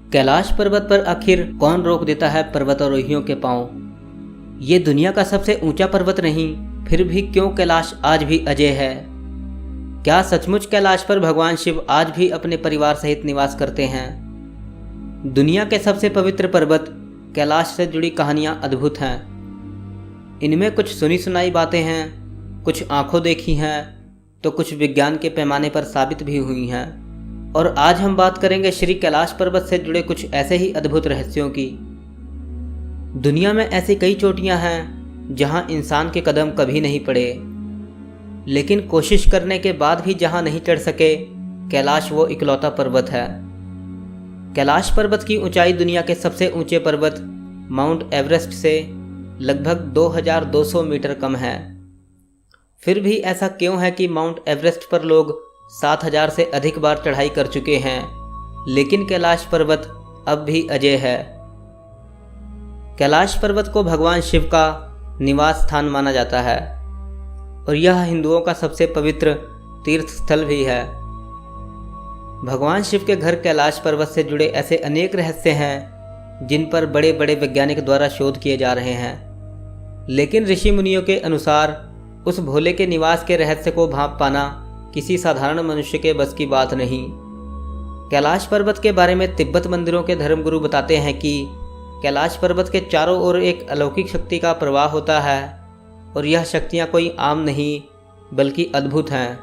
कैलाश पर्वत पर आखिर कौन रोक देता है पर्वतारोहियों के पांव। ये दुनिया का सबसे ऊंचा पर्वत नहीं, फिर भी क्यों कैलाश आज भी अजय है। क्या सचमुच कैलाश पर भगवान शिव आज भी अपने परिवार सहित निवास करते हैं। दुनिया के सबसे पवित्र पर्वत कैलाश से जुड़ी कहानियां अद्भुत हैं। इनमें कुछ सुनी सुनाई बातें हैं, कुछ आंखों देखी हैं, तो कुछ विज्ञान के पैमाने पर साबित भी हुई हैं। और आज हम बात करेंगे श्री कैलाश पर्वत से जुड़े कुछ ऐसे ही अद्भुत रहस्यों की। दुनिया में ऐसी कई चोटियां हैं जहां इंसान के कदम कभी नहीं पड़े, लेकिन कोशिश करने के बाद भी जहां नहीं चढ़ सके, कैलाश वो इकलौता पर्वत है। कैलाश पर्वत की ऊंचाई दुनिया के सबसे ऊंचे पर्वत माउंट एवरेस्ट से लगभग 2200 मीटर कम है। फिर भी ऐसा क्यों है कि माउंट एवरेस्ट पर लोग 7000 से अधिक बार चढ़ाई कर चुके हैं, लेकिन कैलाश पर्वत अब भी अजय है। कैलाश पर्वत को भगवान शिव का निवास स्थान माना जाता है और यह हिंदुओं का सबसे पवित्र तीर्थ स्थल भी है। भगवान शिव के घर कैलाश पर्वत से जुड़े ऐसे अनेक रहस्य हैं जिन पर बड़े बड़े वैज्ञानिक द्वारा शोध किए जा रहे हैं, लेकिन ऋषि मुनियों के अनुसार उस भोले के निवास के रहस्य को भांप पाना किसी साधारण मनुष्य के बस की बात नहीं। कैलाश पर्वत के बारे में तिब्बत मंदिरों के धर्मगुरु बताते हैं कि कैलाश पर्वत के चारों ओर एक अलौकिक शक्ति का प्रवाह होता है और यह शक्तियाँ कोई आम नहीं बल्कि अद्भुत हैं।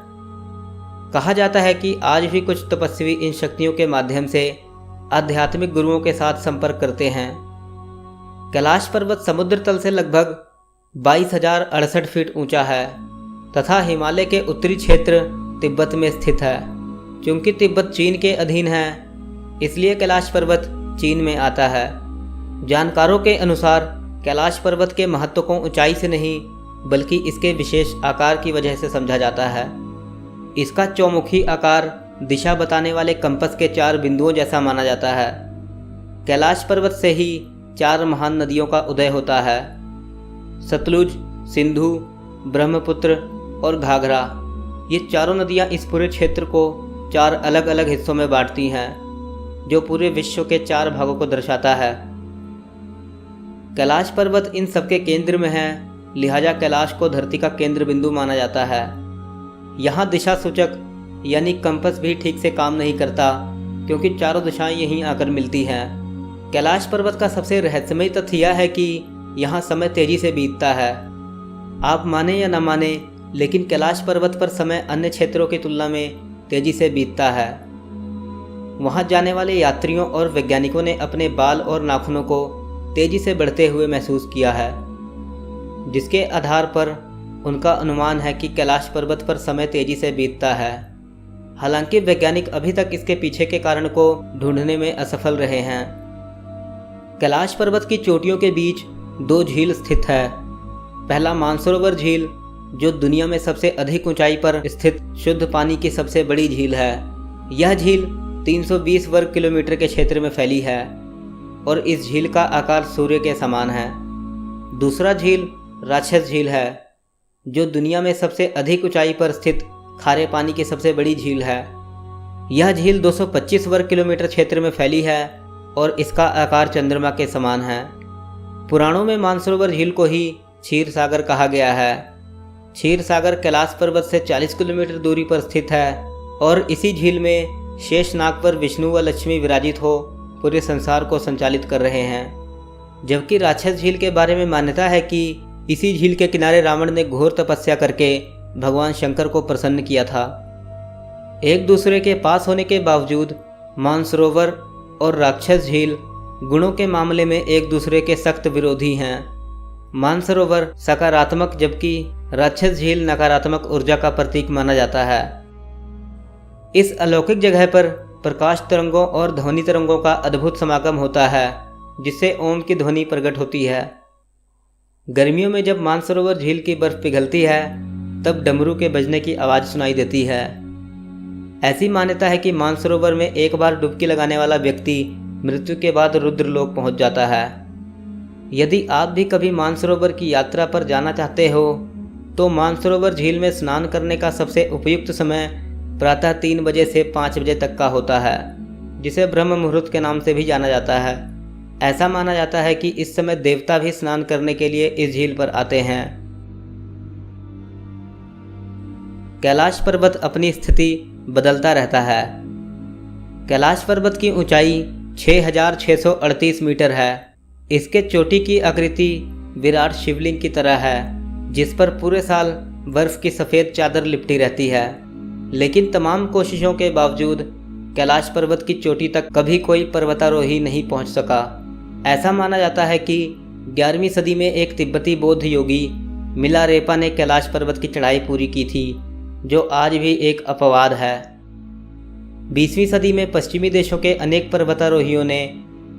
कहा जाता है कि आज भी कुछ तपस्वी इन शक्तियों के माध्यम से आध्यात्मिक गुरुओं के साथ संपर्क करते हैं। कैलाश पर्वत समुद्र तल से लगभग 22,068 फीट ऊंचा है तथा हिमालय के उत्तरी क्षेत्र तिब्बत में स्थित है। क्योंकि तिब्बत चीन के अधीन है, इसलिए कैलाश पर्वत चीन में आता है। जानकारों के अनुसार कैलाश पर्वत के महत्व को ऊंचाई से नहीं बल्कि इसके विशेष आकार की वजह से समझा जाता है। इसका चौमुखी आकार दिशा बताने वाले कंपस के 4 बिंदुओं जैसा माना जाता है। कैलाश पर्वत से ही 4 महान नदियों का उदय होता है, सतलुज, सिंधु, ब्रह्मपुत्र और घाघरा। ये चारों नदियाँ इस पूरे क्षेत्र को 4 अलग अलग हिस्सों में बांटती हैं, जो पूरे विश्व के 4 भागों को दर्शाता है। कैलाश पर्वत इन सबके केंद्र में है, लिहाजा कैलाश को धरती का केंद्र बिंदु माना जाता है। यहाँ दिशा सूचक यानी कंपस भी ठीक से काम नहीं करता, क्योंकि चारों दिशाएं यहीं आकर मिलती हैं। कैलाश पर्वत का सबसे रहस्यमय तथ्य यह है कि यहाँ समय तेजी से बीतता है। आप माने या न माने, लेकिन कैलाश पर्वत पर समय अन्य क्षेत्रों की तुलना में तेजी से बीतता है। वहां जाने वाले यात्रियों और वैज्ञानिकों ने अपने बाल और नाखूनों को तेजी से बढ़ते हुए महसूस किया है, जिसके आधार पर उनका अनुमान है कि कैलाश पर्वत पर समय तेजी से बीतता है। हालांकि वैज्ञानिक अभी तक इसके पीछे के कारण को ढूंढने में असफल रहे हैं। कैलाश पर्वत की चोटियों के बीच 2 झील स्थित है। पहला मानसरोवर झील, जो दुनिया में सबसे अधिक ऊंचाई पर स्थित शुद्ध पानी की सबसे बड़ी झील है। यह झील 320 वर्ग किलोमीटर के क्षेत्र में फैली है और इस झील का आकार सूर्य के समान है। दूसरा झील राक्षस झील है, जो दुनिया में सबसे अधिक ऊंचाई पर स्थित खारे पानी की सबसे बड़ी झील है। यह झील 225 वर्ग किलोमीटर क्षेत्र में फैली है और इसका आकार चंद्रमा के समान है। पुराणों में मानसरोवर झील को ही क्षीर सागर कहा गया है। क्षीर सागर कैलाश पर्वत से 40 किलोमीटर दूरी पर स्थित है और इसी झील में शेषनाग पर विष्णु व लक्ष्मी विराजित हो पूरे संसार को संचालित कर रहे हैं। जबकि राक्षस झील के बारे में मान्यता है कि इसी झील के किनारे रावण ने घोर तपस्या करके भगवान शंकर को प्रसन्न किया था। एक दूसरे के पास होने के बावजूद मानसरोवर और राक्षस झील गुणों के मामले में एक दूसरे के सख्त विरोधी हैं। मानसरोवर सकारात्मक जबकि राक्षस झील नकारात्मक ऊर्जा का प्रतीक माना जाता है। इस अलौकिक जगह पर प्रकाश तरंगों और ध्वनि तरंगों का अद्भुत समागम होता है, जिससे ओम की ध्वनि प्रकट होती है। गर्मियों में जब मानसरोवर झील की बर्फ पिघलती है, तब डमरू के बजने की आवाज़ सुनाई देती है। ऐसी मान्यता है कि मानसरोवर में एक बार डुबकी लगाने वाला व्यक्ति मृत्यु के बाद रुद्रलोक पहुंच जाता है। यदि आप भी कभी मानसरोवर की यात्रा पर जाना चाहते हो, तो मानसरोवर झील में स्नान करने का सबसे उपयुक्त समय प्रातः 3 बजे से 5 बजे तक का होता है, जिसे ब्रह्म मुहूर्त के नाम से भी जाना जाता है। ऐसा माना जाता है कि इस समय देवता भी स्नान करने के लिए इस झील पर आते हैं। कैलाश पर्वत अपनी स्थिति बदलता रहता है। कैलाश पर्वत की ऊंचाई 6,638 मीटर है। इसके चोटी की आकृति विराट शिवलिंग की तरह है, जिस पर पूरे साल बर्फ की सफ़ेद चादर लिपटी रहती है। लेकिन तमाम कोशिशों के बावजूद कैलाश पर्वत की चोटी तक कभी कोई पर्वतारोही नहीं पहुंच सका। ऐसा माना जाता है कि 11वीं सदी में एक तिब्बती बौद्ध योगी मिलारेपा ने कैलाश पर्वत की चढ़ाई पूरी की थी, जो आज भी एक अपवाद है। 20वीं सदी में पश्चिमी देशों के अनेक पर्वतारोहियों ने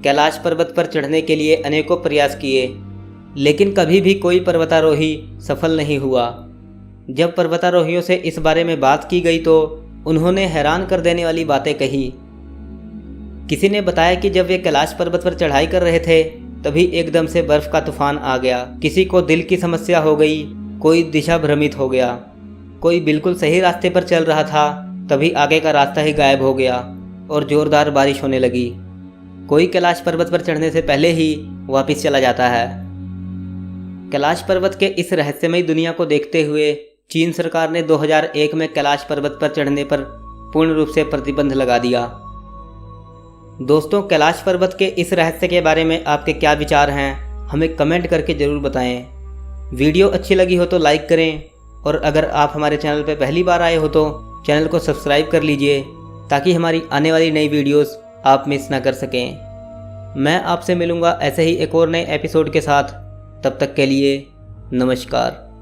कैलाश पर्वत पर चढ़ने के लिए अनेकों प्रयास किए, लेकिन कभी भी कोई पर्वतारोही सफल नहीं हुआ। जब पर्वतारोहियों से इस बारे में बात की गई तो उन्होंने हैरान कर देने वाली बातें कही। किसी ने बताया कि जब वे कैलाश पर्वत पर चढ़ाई कर रहे थे तभी एकदम से बर्फ का तूफान आ गया। किसी को दिल की समस्या हो गई, कोई दिशा भ्रमित हो गया, कोई बिल्कुल सही रास्ते पर चल रहा था तभी आगे का रास्ता ही गायब हो गया और ज़ोरदार बारिश होने लगी। कोई कैलाश पर्वत पर चढ़ने से पहले ही वापस चला जाता है। कैलाश पर्वत के इस रहस्यमयी दुनिया को देखते हुए चीन सरकार ने 2001 में कैलाश पर्वत पर चढ़ने पर पूर्ण रूप से प्रतिबंध लगा दिया। दोस्तों, कैलाश पर्वत के इस रहस्य के बारे में आपके क्या विचार हैं, हमें कमेंट करके ज़रूर बताएं। वीडियो अच्छी लगी हो तो लाइक करें और अगर आप हमारे चैनल पर पहली बार आए हो तो चैनल को सब्सक्राइब कर लीजिए ताकि हमारी आने वाली नई वीडियोस आप मिस ना कर सकें। मैं आपसे मिलूँगा ऐसे ही एक और नए एपिसोड के साथ। तब तक के लिए नमस्कार।